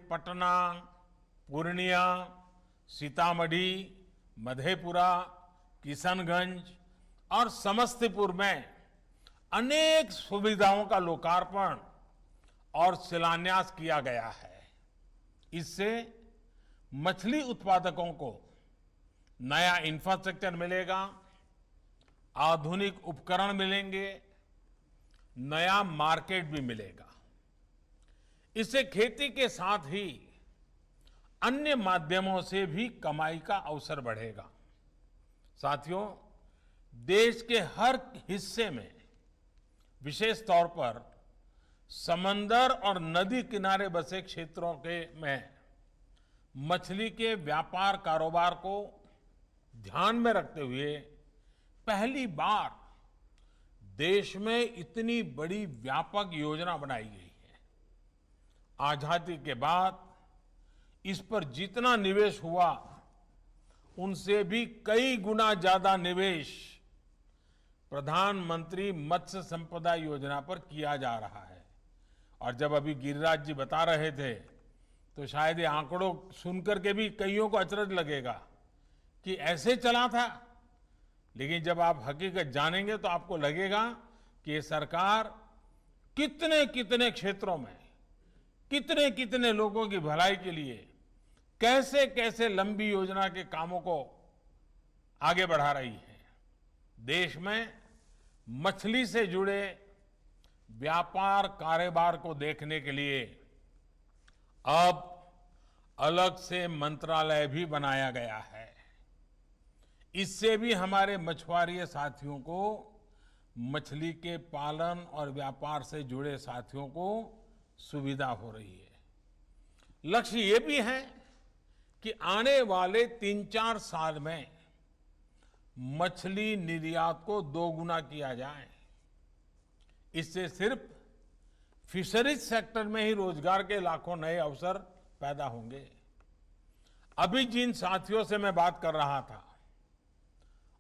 पटना, पूर्णिया, सीतामढ़ी, मधेपुरा, किशनगंज और समस्तीपुर में अनेक सुविधाओं का लोकार्पण और शिलान्यास किया गया है। इससे मछली उत्पादकों को नया इंफ्रास्ट्रक्चर मिलेगा, आधुनिक उपकरण मिलेंगे, नया मार्केट भी मिलेगा। इससे खेती के साथ ही अन्य माध्यमों से भी कमाई का अवसर बढ़ेगा। साथियों, देश के हर हिस्से में, विशेष तौर पर समंदर और नदी किनारे बसे क्षेत्रों में मछली के व्यापार कारोबार को ध्यान में रखते हुए पहली बार देश में इतनी बड़ी व्यापक योजना बनाई गई है। आजादी के बाद इस पर जितना निवेश हुआ, उनसे भी कई गुना ज्यादा निवेश प्रधानमंत्री मत्स्य संपदा योजना पर किया जा रहा है। और जब अभी गिरिराज जी बता रहे थे तो शायद ये आंकड़ों सुनकर के भी कईयों को अचरज लगेगा कि ऐसे चला था, लेकिन जब आप हकीकत जानेंगे तो आपको लगेगा कि ये सरकार कितने कितने क्षेत्रों में कितने कितने लोगों की भलाई के लिए कैसे कैसे लंबी योजना के कामों को आगे बढ़ा रही है। देश में मछली से जुड़े व्यापार कारोबार को देखने के लिए अब अलग से मंत्रालय भी बनाया गया है। इससे भी हमारे मछुआरे साथियों को, मछली के पालन और व्यापार से जुड़े साथियों को सुविधा हो रही है। लक्ष्य ये भी है कि आने वाले 3-4 साल में मछली निर्यात को 2 गुना किया जाए। इससे सिर्फ फिशरीज सेक्टर में ही रोजगार के लाखों नए अवसर पैदा होंगे। अभी जिन साथियों से मैं बात कर रहा था,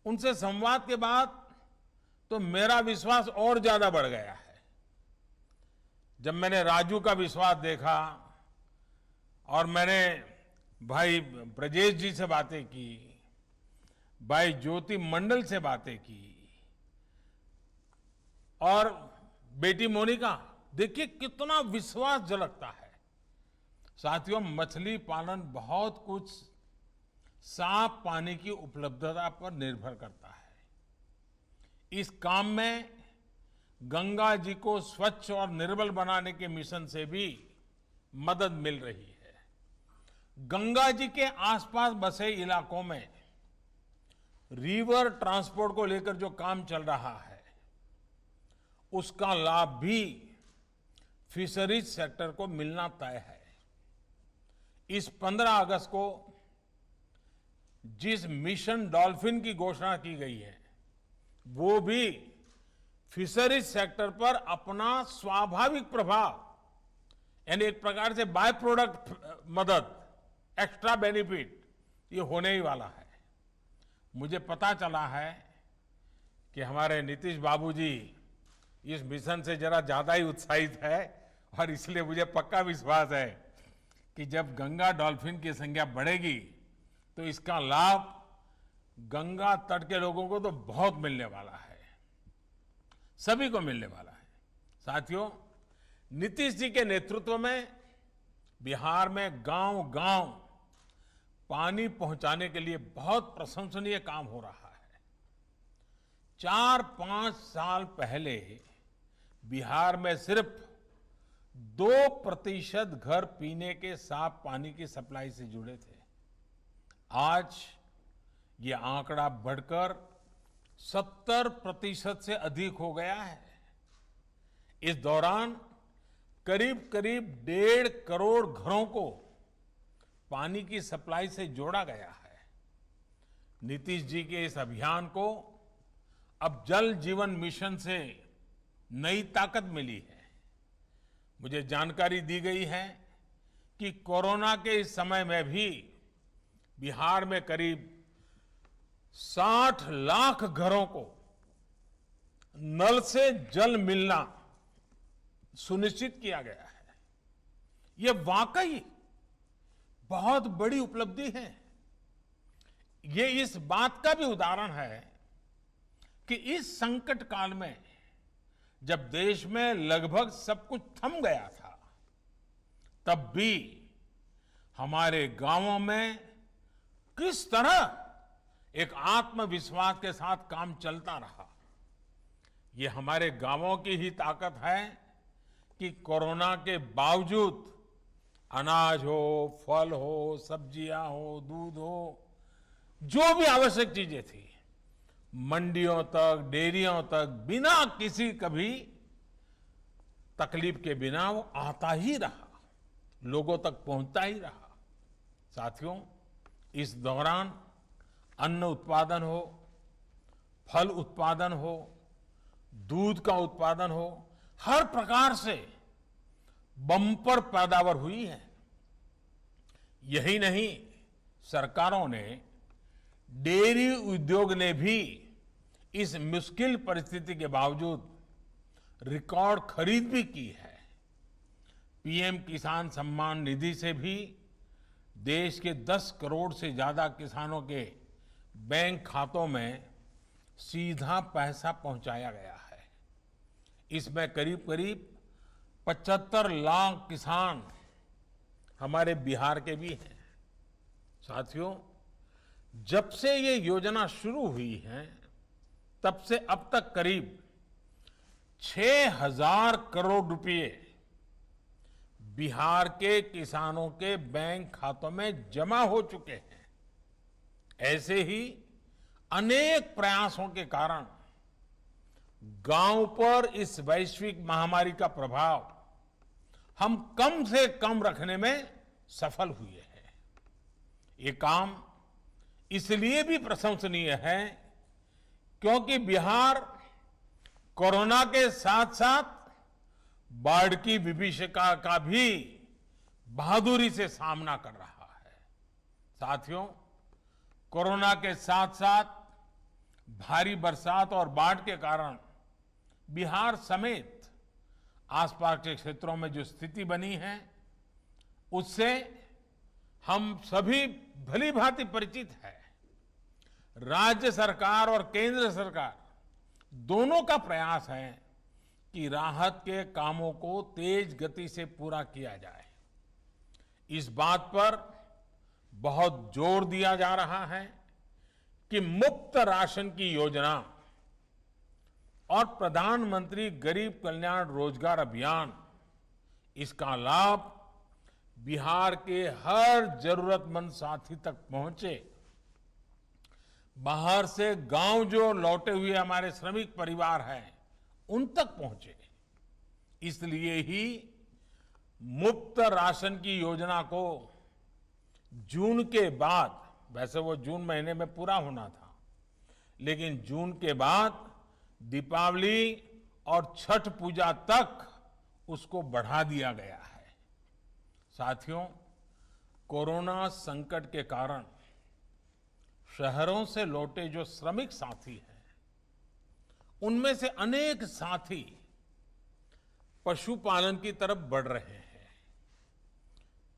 उनसे संवाद के बाद तो मेरा विश्वास और ज्यादा बढ़ गया है। जब मैंने राजू का विश्वास देखा और मैंने भाई ब्रजेश जी से बातें की, भाई ज्योति मंडल से बातें की और बेटी मोनिका, देखिए कितना विश्वास झलकता है। साथियों, मछली पालन बहुत कुछ साफ पानी की उपलब्धता पर निर्भर करता है। इस काम में गंगा जी को स्वच्छ और निर्मल बनाने के मिशन से भी मदद मिल रही है। गंगा जी के आसपास बसे इलाकों में रिवर ट्रांसपोर्ट को लेकर जो काम चल रहा है, उसका लाभ भी फिशरीज सेक्टर को मिलना तय है। इस 15 अगस्त को जिस मिशन डॉल्फिन की घोषणा की गई है, वो भी फिशरीज सेक्टर पर अपना स्वाभाविक प्रभाव, यानी एक प्रकार से बाय प्रोडक्ट मदद, एक्स्ट्रा बेनिफिट, ये होने ही वाला है। मुझे पता चला है कि हमारे नीतीश बाबूजी इस मिशन से जरा ज्यादा ही उत्साहित है और इसलिए मुझे पक्का विश्वास है कि जब गंगा डॉल्फिन की संख्या बढ़ेगी तो इसका लाभ गंगा तट के लोगों को तो बहुत मिलने वाला है, सभी को मिलने वाला है। साथियों, नीतीश जी के नेतृत्व में बिहार में गांव-गांव पानी पहुंचाने के लिए बहुत प्रशंसनीय काम हो रहा है। 4-5 साल पहले बिहार में सिर्फ 2% घर पीने के साफ पानी की सप्लाई से जुड़े थे। आज ये आंकड़ा बढ़कर 70% से अधिक हो गया है। इस दौरान करीब करीब 1.5 करोड़ घरों को पानी की सप्लाई से जोड़ा गया है। नीतीश जी के इस अभियान को अब जल जीवन मिशन से नई ताकत मिली है। मुझे जानकारी दी गई है कि कोरोना के इस समय में भी बिहार में करीब 60 लाख घरों को नल से जल मिलना सुनिश्चित किया गया है। यह वाकई बहुत बड़ी उपलब्धि है। ये इस बात का भी उदाहरण है कि इस संकट काल में जब देश में लगभग सब कुछ थम गया था, तब भी हमारे गांवों में किस तरह एक आत्मविश्वास के साथ काम चलता रहा। ये हमारे गांवों की ही ताकत है कि कोरोना के बावजूद अनाज हो, फल हो, सब्जियां हो, दूध हो, जो भी आवश्यक चीजें थी, मंडियों तक, डेयरियों तक बिना किसी कभी तकलीफ के बिना वो आता ही रहा, लोगों तक पहुंचता ही रहा। साथियों, इस दौरान अन्न उत्पादन हो, फल उत्पादन हो, दूध का उत्पादन हो, हर प्रकार से बम्पर पैदावार हुई है। यही नहीं, सरकारों ने, डेयरी उद्योग ने भी इस मुश्किल परिस्थिति के बावजूद रिकॉर्ड खरीद भी की है। पीएम किसान सम्मान निधि से भी देश के 10 करोड़ से ज्यादा किसानों के बैंक खातों में सीधा पैसा पहुंचाया गया है। इसमें करीब करीब 75 लाख किसान हमारे बिहार के भी हैं। साथियों, जब से ये योजना शुरू हुई है, तब से अब तक करीब 6,000 करोड़ रुपए बिहार के किसानों के बैंक खातों में जमा हो चुके हैं। ऐसे ही अनेक प्रयासों के कारण गांव पर इस वैश्विक महामारी का प्रभाव हम कम से कम रखने में सफल हुए हैं। ये काम इसलिए भी प्रशंसनीय है क्योंकि बिहार कोरोना के साथ साथ बाढ़ की विभीषिका का भी बहादुरी से सामना कर रहा है। साथियों, कोरोना के साथ साथ भारी बरसात और बाढ़ के कारण बिहार समेत आसपास के क्षेत्रों में जो स्थिति बनी है, उससे हम सभी भली भांति परिचित है। राज्य सरकार और केंद्र सरकार दोनों का प्रयास है कि राहत के कामों को तेज गति से पूरा किया जाए। इस बात पर बहुत जोर दिया जा रहा है कि मुफ्त राशन की योजना और प्रधानमंत्री गरीब कल्याण रोजगार अभियान, इसका लाभ बिहार के हर जरूरतमंद साथी तक पहुंचे। बाहर से गांव जो लौटे हुए हमारे श्रमिक परिवार हैं, उन तक पहुंचे। इसलिए ही मुफ्त राशन की योजना को जून के बाद, वैसे वो जून महीने में पूरा होना था, लेकिन जून के बाद दीपावली और छठ पूजा तक उसको बढ़ा दिया गया है। साथियों, कोरोना संकट के कारण शहरों से लौटे जो श्रमिक साथी हैं, उनमें से अनेक साथी पशुपालन की तरफ बढ़ रहे हैं।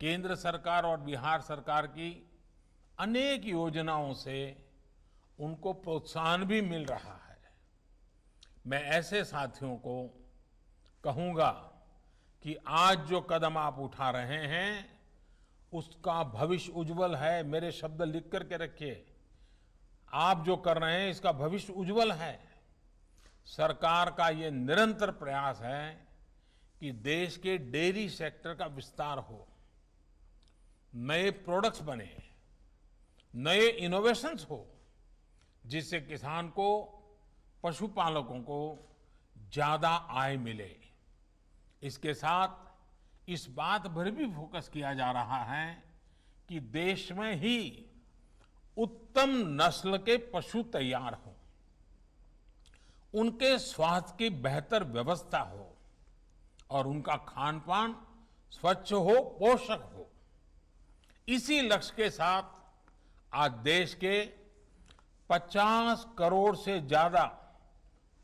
केंद्र सरकार और बिहार सरकार की अनेक योजनाओं से उनको प्रोत्साहन भी मिल रहा है। मैं ऐसे साथियों को कहूंगा कि आज जो कदम आप उठा रहे हैं, उसका भविष्य उज्जवल है। मेरे शब्द लिख करके रखिए। आप जो कर रहे हैं, इसका भविष्य उज्जवल है। सरकार का ये निरंतर प्रयास है कि देश के डेयरी सेक्टर का विस्तार हो, नए प्रोडक्ट्स बने, नए इनोवेशंस हो, जिससे किसान को, पशुपालकों को ज्यादा आय मिले। इसके साथ इस बात पर भी फोकस किया जा रहा है कि देश में ही उत्तम नस्ल के पशु तैयार हों, उनके स्वास्थ्य की बेहतर व्यवस्था हो और उनका खान पान स्वच्छ हो, पोषक हो। इसी लक्ष्य के साथ आज देश के 50 करोड़ से ज्यादा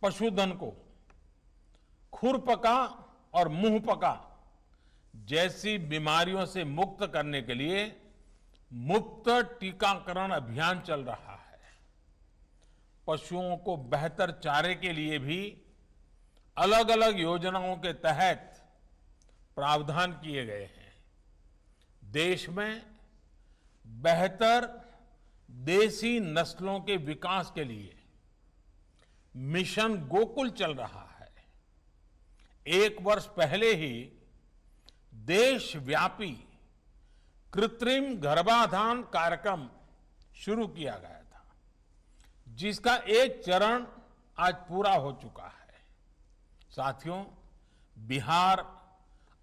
पशुधन को खुरपका और मुंहपका जैसी बीमारियों से मुक्त करने के लिए मुफ्त टीकाकरण अभियान चल रहा है। पशुओं को बेहतर चारे के लिए भी अलग अलग योजनाओं के तहत प्रावधान किए गए हैं। देश में बेहतर देसी नस्लों के विकास के लिए मिशन गोकुल चल रहा है। एक वर्ष पहले ही देशव्यापी कृत्रिम गर्भाधान कार्यक्रम शुरू किया गया था, जिसका एक चरण आज पूरा हो चुका है। साथियों, बिहार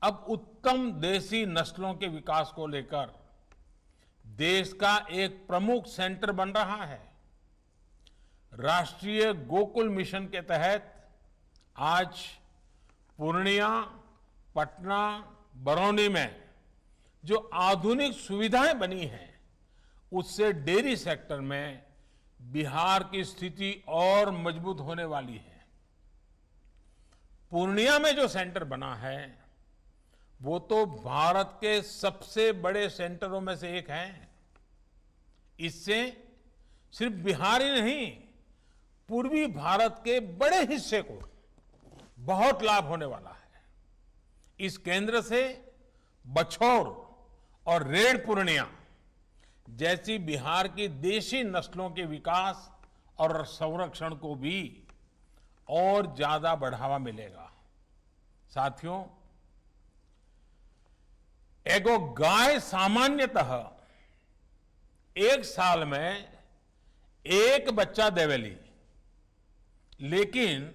अब उत्तम देसी नस्लों के विकास को लेकर देश का एक प्रमुख सेंटर बन रहा है। राष्ट्रीय गोकुल मिशन के तहत आज पूर्णिया, पटना, बरौनी में जो आधुनिक सुविधाएं बनी हैं, उससे डेयरी सेक्टर में बिहार की स्थिति और मजबूत होने वाली है। पूर्णिया में जो सेंटर बना है, वो तो भारत के सबसे बड़े सेंटरों में से एक है। इससे सिर्फ बिहार ही नहीं, पूर्वी भारत के बड़े हिस्से को बहुत लाभ होने वाला है। इस केंद्र से बछौर और रेड पूर्णिया जैसी बिहार की देशी नस्लों के विकास और संरक्षण को भी और ज्यादा बढ़ावा मिलेगा। साथियों, एगो गाय सामान्यतः एक साल में एक बच्चा देवेली, लेकिन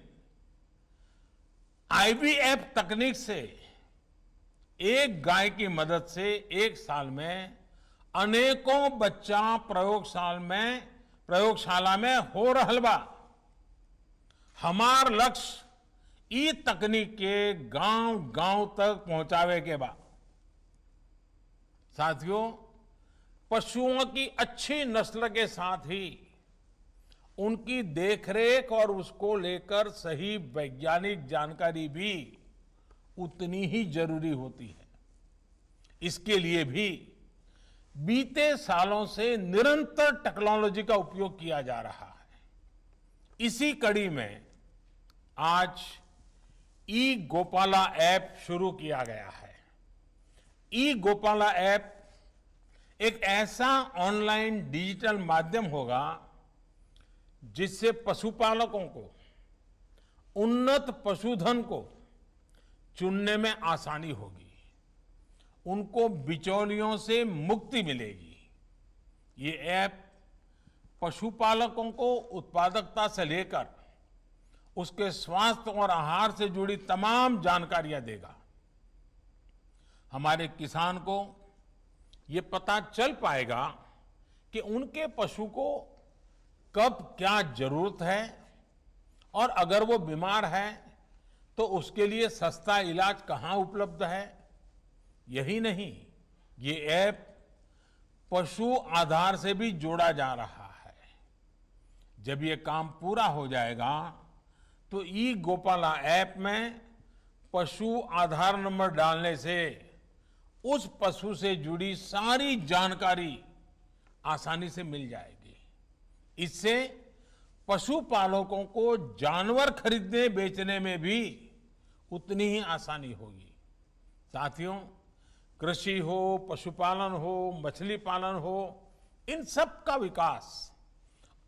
आईवीएफ तकनीक से एक गाय की मदद से एक साल में अनेकों बच्चा प्रयोगशाला में हो रहल बा। हमार लक्ष्य ई तकनीक के गांव गांव तक पहुंचावे के बा। साथियों, पशुओं की अच्छी नस्ल के साथ ही उनकी देखरेख और उसको लेकर सही वैज्ञानिक जानकारी भी उतनी ही जरूरी होती है। इसके लिए भी बीते सालों से निरंतर टेक्नोलॉजी का उपयोग किया जा रहा है। इसी कड़ी में आज ई गोपाला ऐप शुरू किया गया है। ई गोपाला ऐप एक ऐसा ऑनलाइन डिजिटल माध्यम होगा जिससे पशुपालकों को उन्नत पशुधन को चुनने में आसानी होगी, उनको बिचौलियों से मुक्ति मिलेगी। ये ऐप पशुपालकों को उत्पादकता से लेकर उसके स्वास्थ्य और आहार से जुड़ी तमाम जानकारियां देगा। हमारे किसान को ये पता चल पाएगा कि उनके पशु को कब क्या जरूरत है, और अगर वो बीमार है तो उसके लिए सस्ता इलाज कहाँ उपलब्ध है। यही नहीं, ये ऐप पशु आधार से भी जोड़ा जा रहा है। जब ये काम पूरा हो जाएगा तो ई गोपाला ऐप में पशु आधार नंबर डालने से उस पशु से जुड़ी सारी जानकारी आसानी से मिल जाएगी। इससे पशुपालकों को जानवर खरीदने बेचने में भी उतनी ही आसानी होगी। साथियों, कृषि हो, पशुपालन हो, मछली पालन हो, इन सब का विकास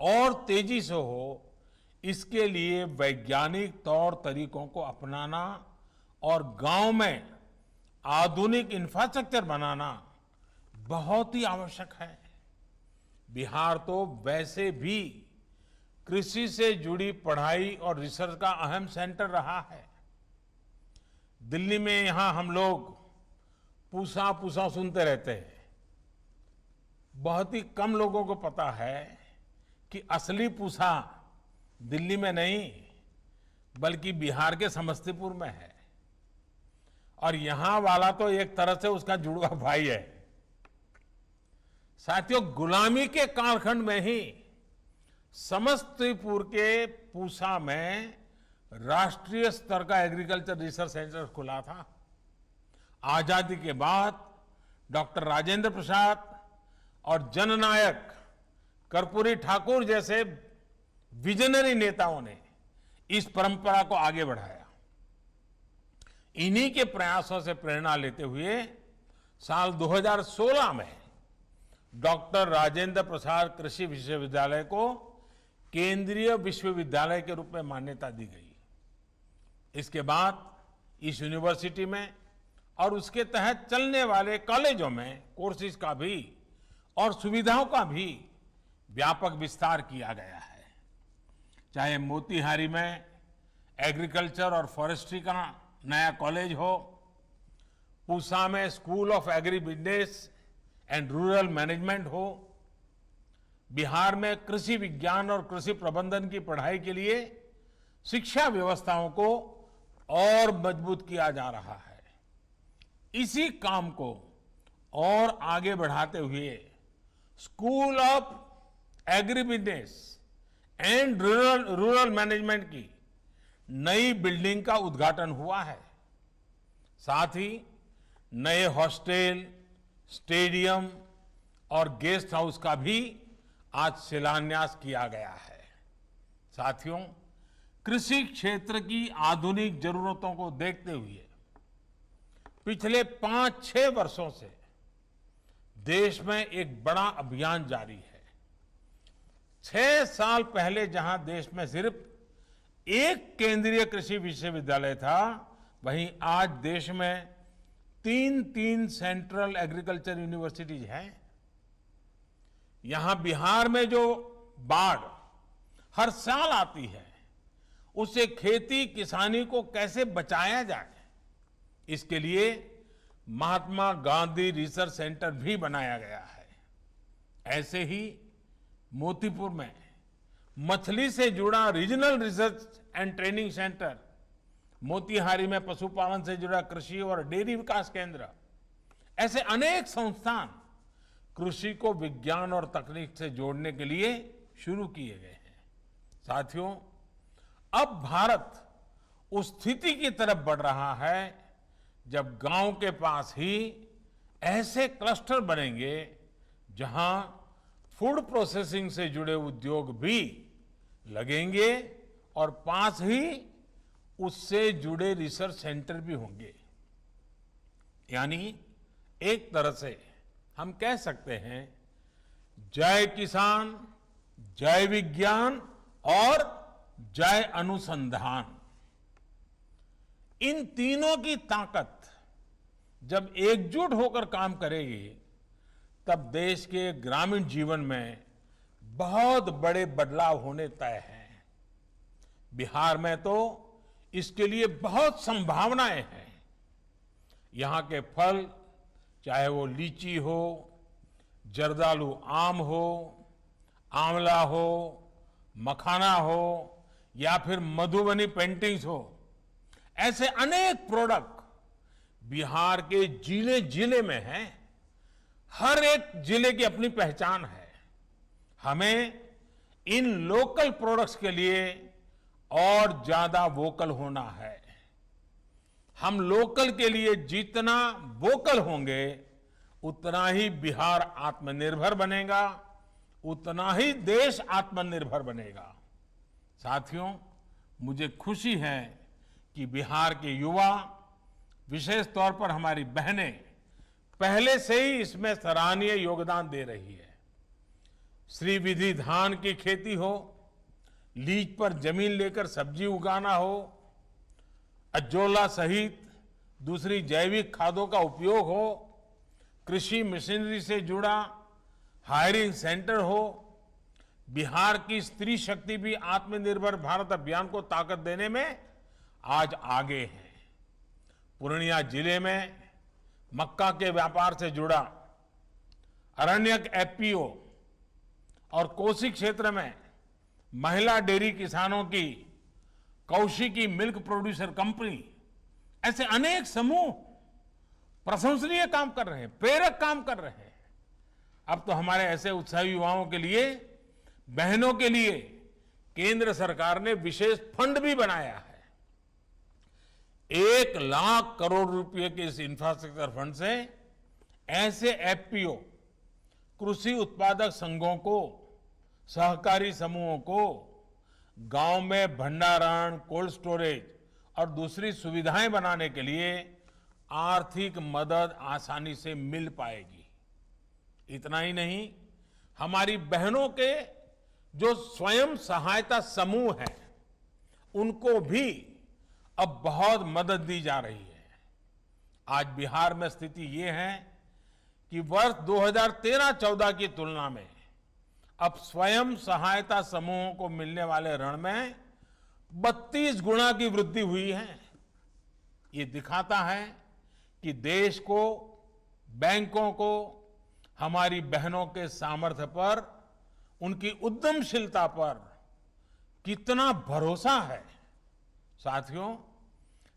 और तेजी से हो, इसके लिए वैज्ञानिक तौर तरीकों को अपनाना और गांव में आधुनिक इंफ्रास्ट्रक्चर बनाना बहुत ही आवश्यक है। बिहार तो वैसे भी कृषि से जुड़ी पढ़ाई और रिसर्च का अहम सेंटर रहा है। दिल्ली में यहां हम लोग पूसा पूसा सुनते रहते हैं। बहुत ही कम लोगों को पता है कि असली पूसा दिल्ली में नहीं बल्कि बिहार के समस्तीपुर में है, और यहां वाला तो एक तरह से उसका जुड़वा भाई है। साथियों, गुलामी के कालखंड में ही समस्तीपुर के पूसा में राष्ट्रीय स्तर का एग्रीकल्चर रिसर्च सेंटर खुला था। आजादी के बाद डॉक्टर राजेंद्र प्रसाद और जननायक कर्पूरी ठाकुर जैसे विजनरी नेताओं ने इस परंपरा को आगे बढ़ाया। इन्हीं के प्रयासों से प्रेरणा लेते हुए साल 2016 में डॉक्टर राजेंद्र प्रसाद कृषि विश्वविद्यालय को केंद्रीय विश्वविद्यालय के रूप में मान्यता दी गई। इसके बाद इस यूनिवर्सिटी में और उसके तहत चलने वाले कॉलेजों में कोर्सेज का भी और सुविधाओं का भी व्यापक विस्तार किया गया है। चाहे मोतीहारी में एग्रीकल्चर और फॉरेस्ट्री का नया कॉलेज हो, पूसा में school of agri business and rural management हो, बिहार में कृषि विज्ञान और कृषि प्रबंधन की पढ़ाई के लिए शिक्षा व्यवस्थाओं को और मजबूत किया जा रहा है। इसी काम को और आगे बढ़ाते हुए school of agri business and rural management की नई बिल्डिंग का उद्घाटन हुआ है। साथ ही नए हॉस्टल, स्टेडियम और गेस्ट हाउस का भी आज शिलान्यास किया गया है। साथियों, कृषि क्षेत्र की आधुनिक जरूरतों को देखते हुए पिछले 5-6 वर्षों से देश में एक बड़ा अभियान जारी है। 6 साल पहले जहां देश में सिर्फ एक केंद्रीय कृषि विश्वविद्यालय था, वहीं आज देश में 3 सेंट्रल एग्रीकल्चर यूनिवर्सिटीज हैं। यहां बिहार में जो बाढ़ हर साल आती है, उससे खेती किसानी को कैसे बचाया जाए, इसके लिए महात्मा गांधी रिसर्च सेंटर भी बनाया गया है। ऐसे ही मोतीपुर में मछली से जुड़ा regional research and training centre, Motihari में पशुपालन से जुड़ा कृषि और डेयरी विकास केंद्र, ऐसे अनेक संस्थान कृषि को विज्ञान और तकनीक से जोड़ने के लिए शुरू किए गए हैं। साथियों, अब भारत उस स्थिति की तरफ बढ़ रहा है जब गांव के पास ही ऐसे क्लस्टर बनेंगे जहां फूड प्रोसेसिंग से जुड़े उद्योग भी लगेंगे और पास ही उससे जुड़े रिसर्च सेंटर भी होंगे। यानी एक तरह से हम कह सकते हैं, जय किसान, जय विज्ञान और जय अनुसंधान। इन तीनों की ताकत जब एकजुट होकर काम करेगी, तब देश के ग्रामीण जीवन में बहुत बड़े बदलाव होने तय हैं। बिहार में तो इसके लिए बहुत संभावनाएं हैं। यहां के फल, चाहे वो लीची हो, जर्दालू आम हो, आंवला हो, मखाना हो या फिर मधुबनी पेंटिंग्स हो, ऐसे अनेक प्रोडक्ट बिहार के जिले जिले में हैं। हर एक जिले की अपनी पहचान है। हमें इन लोकल प्रोडक्ट्स के लिए और ज्यादा वोकल होना है। हम लोकल के लिए जितना वोकल होंगे, उतना ही बिहार आत्मनिर्भर बनेगा, उतना ही देश आत्मनिर्भर बनेगा। साथियों, मुझे खुशी है कि बिहार के युवा, विशेष तौर पर हमारी बहनें, पहले से ही इसमें सराहनीय योगदान दे रही है। श्रीविधि धान की खेती हो, लीज पर जमीन लेकर सब्जी उगाना हो, अजोला सहित दूसरी जैविक खादों का उपयोग हो, कृषि मशीनरी से जुड़ा हायरिंग सेंटर हो, बिहार की स्त्री शक्ति भी आत्मनिर्भर भारत अभियान को ताकत देने में आज आगे है। पूर्णिया जिले में मक्का के व्यापार से जुड़ा अरण्यक एफपीओ और कोसी क्षेत्र में महिला डेयरी किसानों की कौशिकी मिल्क प्रोड्यूसर कंपनी, ऐसे अनेक समूह प्रशंसनीय काम कर रहे हैं, प्रेरक काम कर रहे हैं। अब तो हमारे ऐसे उत्साही युवाओं के लिए, बहनों के लिए केंद्र सरकार ने विशेष फंड भी बनाया है। 1 लाख करोड़ रुपए के इस इंफ्रास्ट्रक्चर फंड से ऐसे एफपीओ कृषि उत्पादक संघों को, सहकारी समूहों को गांव में भंडारण, कोल्ड स्टोरेज और दूसरी सुविधाएं बनाने के लिए आर्थिक मदद आसानी से मिल पाएगी। इतना ही नहीं, हमारी बहनों के जो स्वयं सहायता समूह हैं, उनको भी अब बहुत मदद दी जा रही है। आज बिहार में स्थिति ये है कि वर्ष 2013-14 की तुलना में अब स्वयं सहायता समूहों को मिलने वाले ऋण में 32 गुना की वृद्धि हुई है। ये दिखाता है कि देश को, बैंकों को हमारी बहनों के सामर्थ्य पर, उनकी उद्यमशीलता पर कितना भरोसा है। साथियों,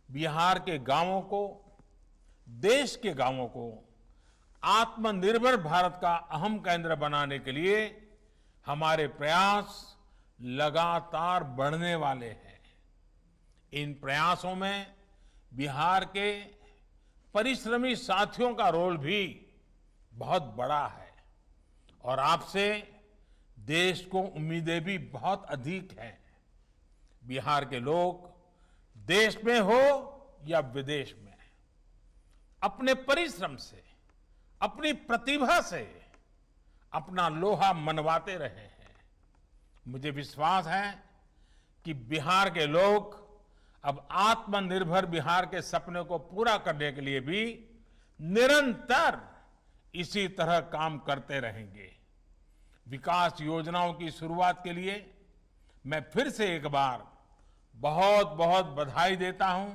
बिहार के गांवों को, देश के गांवों को आत्मनिर्भर भारत का अहम केंद्र बनाने के लिए हमारे प्रयास लगातार बढ़ने वाले हैं। इन प्रयासों में बिहार के परिश्रमी साथियों का रोल भी बहुत बड़ा है और आपसे देश को उम्मीदें भी बहुत अधिक हैं। बिहार के लोग देश में हो या विदेश में अपने परिश्रम से, अपनी प्रतिभा से अपना लोहा मनवाते रहे हैं। मुझे विश्वास है कि बिहार के लोग अब आत्मनिर्भर बिहार के सपने को पूरा करने के लिए भी निरंतर इसी तरह काम करते रहेंगे। विकास योजनाओं की शुरुआत के लिए मैं फिर से एक बार बहुत बहुत बधाई देता हूं,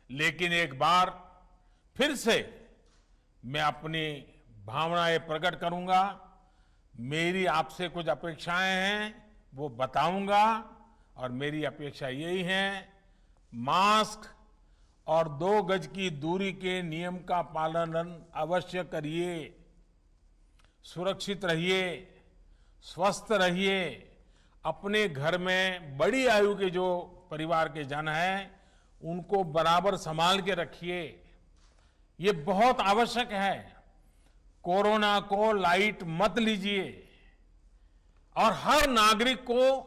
लेकिन एक बार फिर से मैं अपनी भावनाएं प्रकट करूंगा। मेरी आपसे कुछ अपेक्षाएं हैं, वो बताऊंगा, और मेरी अपेक्षा यही है, मास्क और 2 गज की दूरी के नियम का पालन अवश्य करिए, सुरक्षित रहिए, स्वस्थ रहिए, अपने घर में बड़ी आयु के जो परिवार के जन हैं उनको बराबर संभाल के रखिए। ये बहुत आवश्यक है। कोरोना को लाइट मत लीजिए और हर नागरिक को,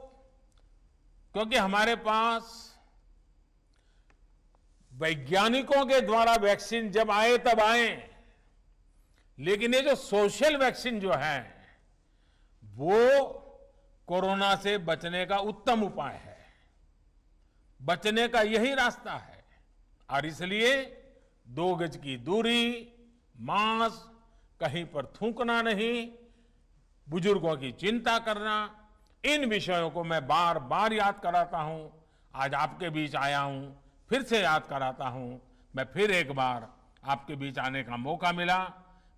क्योंकि हमारे पास वैज्ञानिकों के द्वारा वैक्सीन जब आए तब आए, लेकिन ये जो सोशल वैक्सीन जो है वो कोरोना से बचने का उत्तम उपाय है, बचने का यही रास्ता है। और इसलिए 2 गज की दूरी, मास्क, कहीं पर थूकना नहीं, बुजुर्गों की चिंता करना, इन विषयों को मैं बार बार याद कराता हूं। आज आपके बीच आया हूं, फिर से याद कराता हूं। मैं फिर एक बार आपके बीच आने का मौका मिला।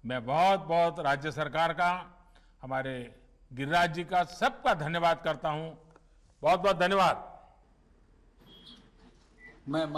मैं बहुत बहुत राज्य सरकार का, हमारे गिरिराज जी का, सबका धन्यवाद करता हूं। बहुत बहुत धन्यवाद। मैं